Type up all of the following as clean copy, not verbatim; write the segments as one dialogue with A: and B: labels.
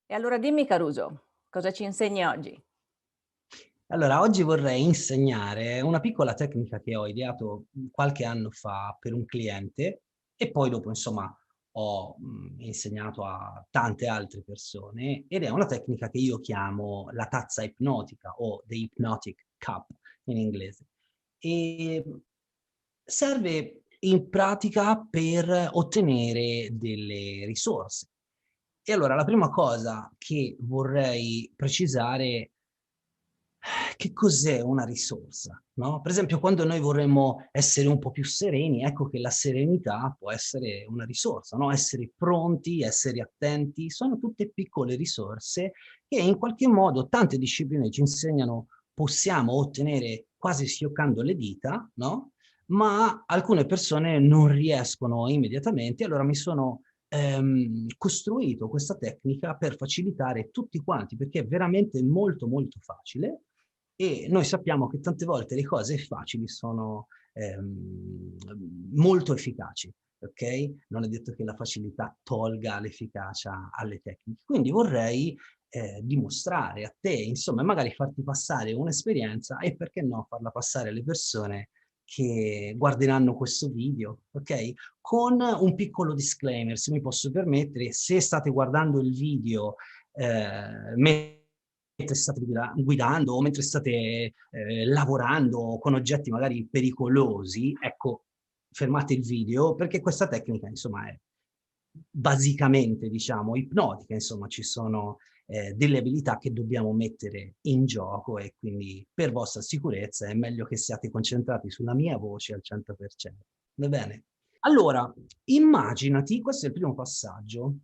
A: E allora dimmi Caruso, cosa ci insegni oggi?
B: Allora, oggi vorrei insegnare una piccola tecnica che ho ideato, qualche anno fa per un cliente e poi dopo insomma ho, insegnato a tante altre persone ed è una tecnica che io chiamo la tazza ipnotica o the hypnotic cup in inglese. Ehm, Serve in pratica per ottenere delle risorse. E allora la prima cosa che vorrei precisare che cos'è una risorsa, no, per esempio quando noi vorremmo essere un po' più sereni, ecco che la serenità può essere una risorsa, no, essere pronti, essere attenti, sono tutte piccole risorse che in qualche modo tante discipline ci insegnano possiamo ottenere quasi schioccando le dita, no, ma alcune persone non riescono immediatamente, allora mi sono, costruito questa tecnica per facilitare tutti quanti, perché è veramente molto, molto facile e noi sappiamo che tante volte le cose facili sono, molto efficaci, okay, non è detto che la facilità tolga l'efficacia alle tecniche. Quindi vorrei, dimostrare a te, insomma, e magari farti passare un'esperienza e perché no, farla passare alle persone che guarderanno questo video, okay, con un piccolo disclaimer, se mi posso permettere: se state guardando il video, mentre state guidando o mentre state, lavorando con oggetti magari pericolosi, ecco, fermate il video perché questa tecnica insomma è basicamente diciamo ipnotica, insomma ci sono, delle abilità che dobbiamo mettere in gioco e quindi per vostra sicurezza è meglio che siate concentrati sulla mia voce al 100%. Va bene? Allora, immaginati, questo è il primo passaggio,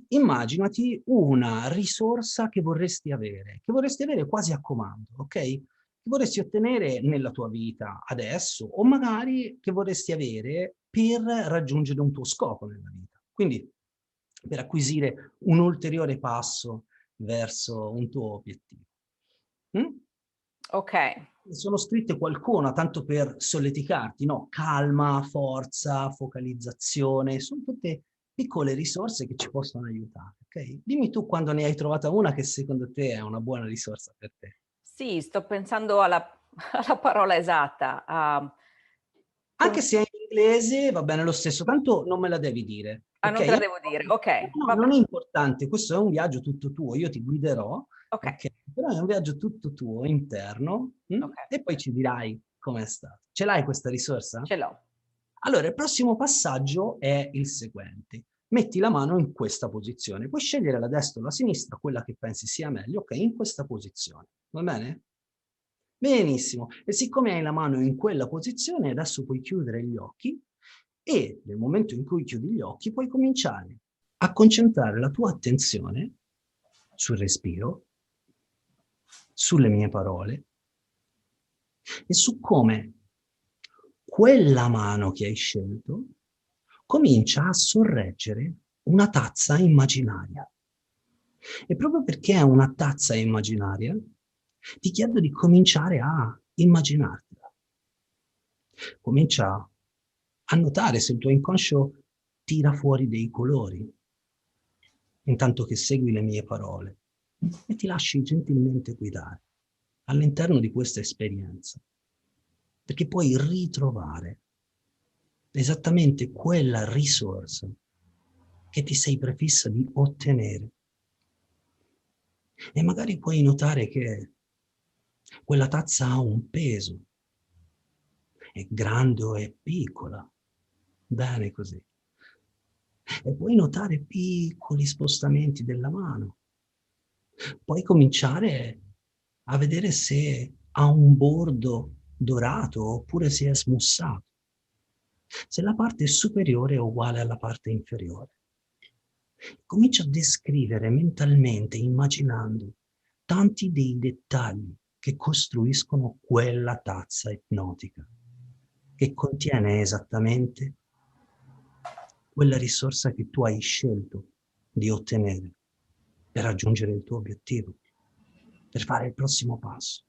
B: immaginati una risorsa che vorresti avere quasi a comando, okay, che vorresti ottenere nella tua vita adesso o magari che vorresti avere per raggiungere un tuo scopo nella vita. Quindi per acquisire un ulteriore passo verso un tuo obiettivo. Mh?
A: Okay,
B: Sono scritte qualcuna tanto per solleticarti, no, calma, forza, focalizzazione, son tutte piccole risorse che ci possono aiutare, okay? Dimmi tu quando ne hai trovata una che secondo te è una buona risorsa per te.
A: sì, sto pensando alla alla parola esatta, a con
B: Anche se è in inglese va bene lo stesso, tanto non me la devi dire,
A: non te
B: okay?
A: la devo dire, okay,
B: No,
A: vabbè,
B: non è importante, questo è un viaggio tutto tuo, io ti guiderò,
A: okay,
B: okay, però è un viaggio tutto tuo, interno,
A: okay,
B: e poi ci dirai com'è stato. Ce l'hai questa risorsa?
A: ce l'ho.
B: Allora, il prossimo passaggio è il seguente: metti la mano in questa posizione. Puoi scegliere la destra o la sinistra, quella che pensi sia meglio, okay, in questa posizione, va bene? Benissimo. E siccome hai la mano in quella posizione, adesso puoi chiudere gli occhi e nel momento in cui chiudi gli occhi puoi cominciare a concentrare la tua attenzione sul respiro, sulle mie parole e su come quella mano che hai scelto comincia a sorreggere una tazza immaginaria. E proprio perché è una tazza immaginaria, ti chiedo di cominciare a immaginartela. Comincia a notare se il tuo inconscio tira fuori dei colori, intanto che segui le mie parole e ti lasci gentilmente guidare all'interno di questa esperienza, perché puoi ritrovare esattamente quella risorsa che ti sei prefissa di ottenere. E magari puoi notare che quella tazza ha un peso, è grande o è piccola. Bene così. E puoi notare piccoli spostamenti della mano. Puoi cominciare a vedere se ha un bordo dorato oppure se è smussato, se la parte superiore è uguale alla parte inferiore. Comincia a descrivere mentalmente, immaginando tanti dei dettagli che costruiscono quella tazza ipnotica, che contiene esattamente quella risorsa che tu hai scelto di ottenere per raggiungere il tuo obiettivo, per fare il prossimo passo.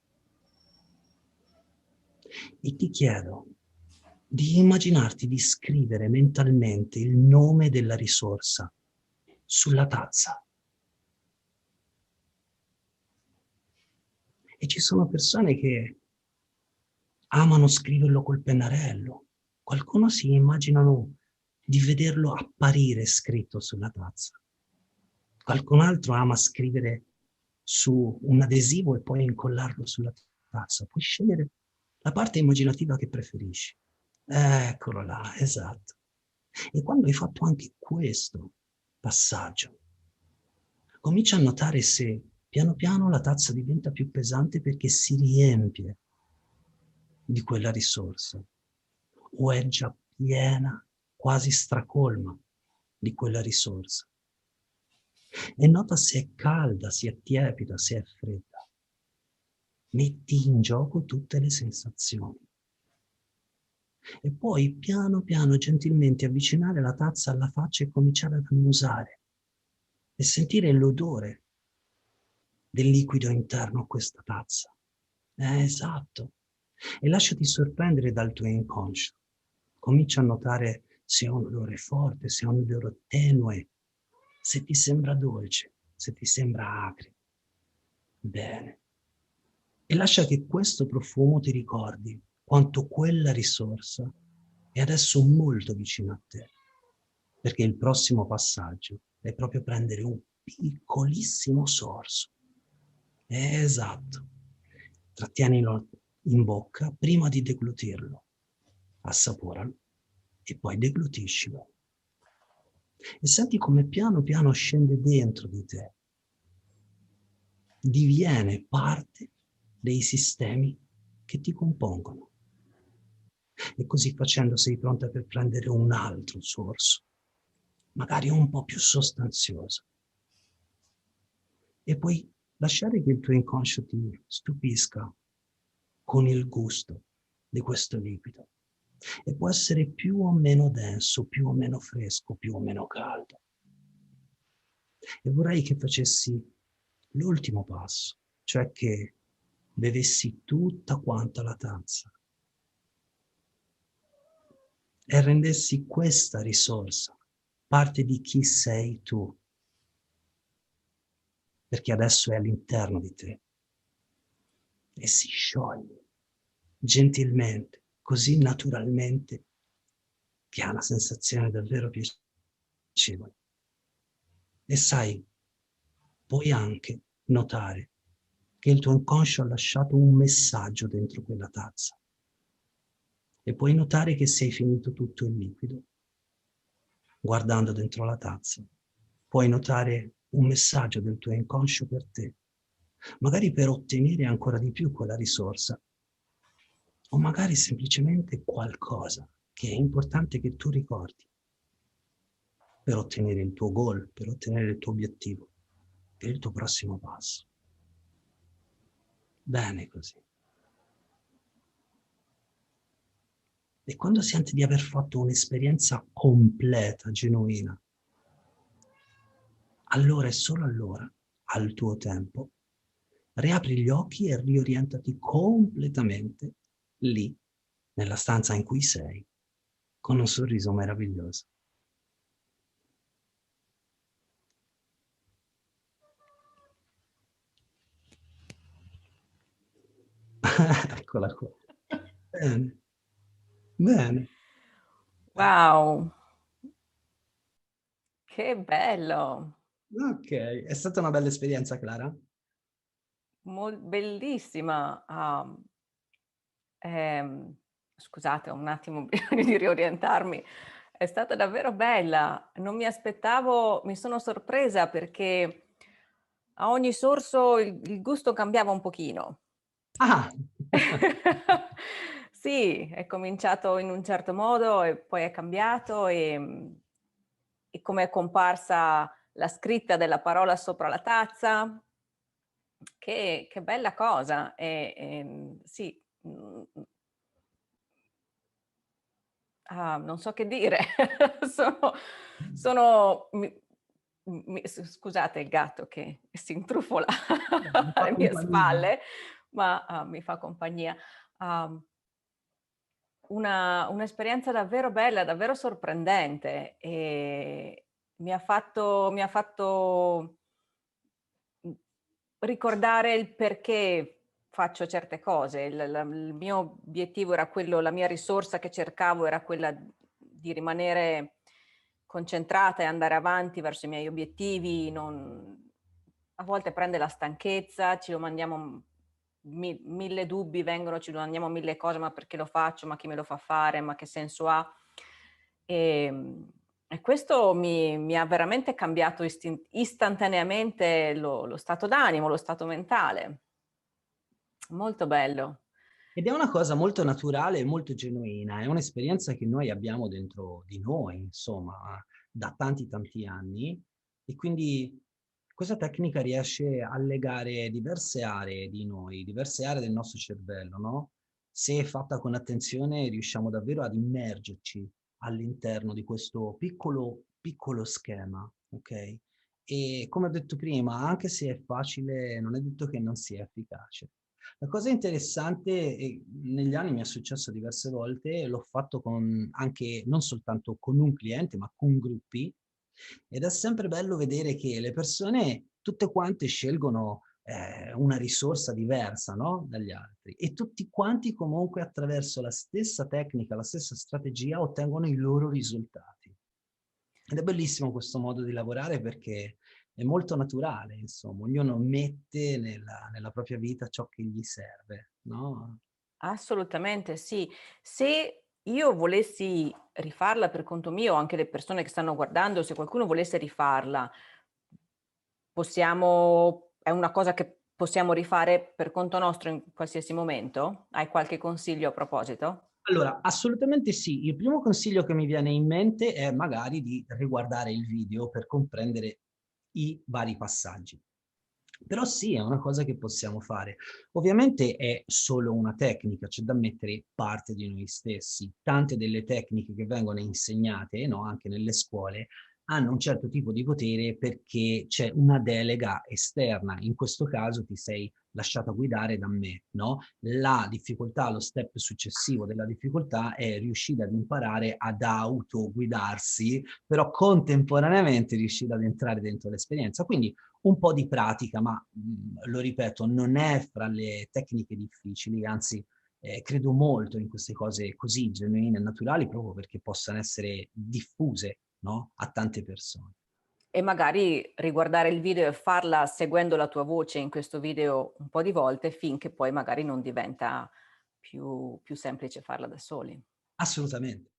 B: E ti chiedo di immaginarti di scrivere mentalmente il nome della risorsa sulla tazza. E ci sono persone che amano scriverlo col pennarello. Qualcuno si immaginano di vederlo apparire scritto sulla tazza. Qualcun altro ama scrivere su un adesivo e poi incollarlo sulla tazza. Puoi scegliere la parte immaginativa che preferisci. Eccolo là, esatto. E quando hai fatto anche questo passaggio, comincia a notare se piano piano la tazza diventa più pesante perché si riempie di quella risorsa o è già piena, quasi stracolma di quella risorsa. E nota se è calda, se è tiepida, se è fredda. Metti in gioco tutte le sensazioni. E poi piano piano, gentilmente avvicinare la tazza alla faccia e cominciare ad annusare e sentire l'odore del liquido interno a questa tazza. Esatto. E lasciati sorprendere dal tuo inconscio. Comincia a notare se è un odore forte, se è un odore tenue, se ti sembra dolce, se ti sembra acre. Bene. E lascia che questo profumo ti ricordi quanto quella risorsa è adesso molto vicino a te. Perché il prossimo passaggio è proprio prendere un piccolissimo sorso. Esatto. Trattienilo in bocca prima di deglutirlo. Assaporalo e poi deglutiscilo. E senti come piano piano scende dentro di te. Diviene parte dei sistemi che ti compongono. E così facendo sei pronta per prendere un altro sorso, magari un po' più sostanzioso. E puoi lasciare che il tuo inconscio ti stupisca con il gusto di questo liquido. E può essere più o meno denso, più o meno fresco, più o meno caldo. E vorrei che facessi l'ultimo passo, cioè che bevessi tutta quanta la tazza e rendessi questa risorsa parte di chi sei tu, perché adesso è all'interno di te e si scioglie gentilmente, così naturalmente, che ha una sensazione davvero piacevole. E sai, puoi anche notare che il tuo inconscio ha lasciato un messaggio dentro quella tazza. E puoi notare che se hai finito tutto il liquido, guardando dentro la tazza, puoi notare un messaggio del tuo inconscio per te, magari per ottenere ancora di più quella risorsa, o magari semplicemente qualcosa che è importante che tu ricordi per ottenere il tuo goal, per ottenere il tuo obiettivo, per il tuo prossimo passo. Bene così. E quando senti di aver fatto un'esperienza completa, genuina, allora e solo allora, al tuo tempo, riapri gli occhi e riorientati completamente lì, nella stanza in cui sei, con un sorriso meraviglioso. Eccola qua. Bene, bene.
A: Wow, che bello!
B: Ok, è stata una bella esperienza, Clara?
A: Bellissima. Scusate, ho un attimo bisogno di riorientarmi. È stata davvero bella. Non mi aspettavo, mi sono sorpresa perché a ogni sorso il gusto cambiava un pochino.
B: Ah!
A: Sì, è cominciato in un certo modo e poi è cambiato e come è comparsa la scritta della parola sopra la tazza. Che bella cosa. Sì, non so che dire. Sono sono scusate il gatto che si intrufola
B: Mi fa
A: alle mie
B: compagnia.
A: spalle, ma, mi fa compagnia. Uhm, un'esperienza davvero bella, davvero sorprendente, mi ha fatto, mhmm, ricordare il perché faccio certe cose. Il mio obiettivo era quello, la mia risorsa che cercavo era quella di rimanere concentrata e andare avanti verso i miei obiettivi. A volte prende la stanchezza, ci domandiamo mille dubbi, vengono, ci domandiamo mille cose, ma perché lo faccio, ma chi me lo fa fare, ma che senso ha? E questo mi ha veramente cambiato istantaneamente lo stato d'animo, lo stato mentale. Molto bello.
B: Ed è una cosa molto naturale e molto genuina, è un'esperienza che noi abbiamo dentro di noi, insomma, da tanti, tanti anni, e quindi questa tecnica riesce a legare diverse aree di noi, diverse aree del nostro cervello, no? Se fatta con attenzione riusciamo davvero ad immergerci all'interno di questo piccolo, piccolo schema, ok? E come ho detto prima, anche se è facile, non è detto che non sia efficace. La cosa interessante, e negli anni mi è successo diverse volte, l'ho fatto con anche non soltanto con un cliente, ma con gruppi, ed è sempre bello vedere che le persone tutte quante scelgono una risorsa diversa, no? Dagli altri, e tutti quanti comunque attraverso la stessa tecnica, la stessa strategia ottengono i loro risultati. Ed è bellissimo questo modo di lavorare perché è molto naturale, insomma, ognuno mette nella propria vita ciò che gli serve, no?
A: Assolutamente sì. Se io volessi rifarla per conto mio, o anche le persone che stanno guardando, se qualcuno volesse rifarla, è una cosa che possiamo rifare per conto nostro in qualsiasi momento? Hai qualche consiglio a proposito?
B: Allora, assolutamente sì. Il primo consiglio che mi viene in mente è magari di riguardare il video per comprendere i vari passaggi. Però sì, è una cosa che possiamo fare. Ovviamente è solo una tecnica, c'è da mettere parte di noi stessi. Tante delle tecniche che vengono insegnate, no, anche nelle scuole, hanno un certo tipo di potere perché c'è una delega esterna. In questo caso ti sei lasciata guidare da me, no? La difficoltà, lo step successivo della difficoltà è riuscire ad imparare ad autoguidarsi, però contemporaneamente riuscire ad entrare dentro l'esperienza. Quindi un po' di pratica, ma lo ripeto, non è fra le tecniche difficili, anzi credo molto in queste cose così genuine e naturali proprio perché possano essere diffuse, no? A tante persone.
A: E magari riguardare il video e farla seguendo la tua voce in questo video un po' di volte finché poi magari non diventa più semplice farla da soli.
B: Assolutamente.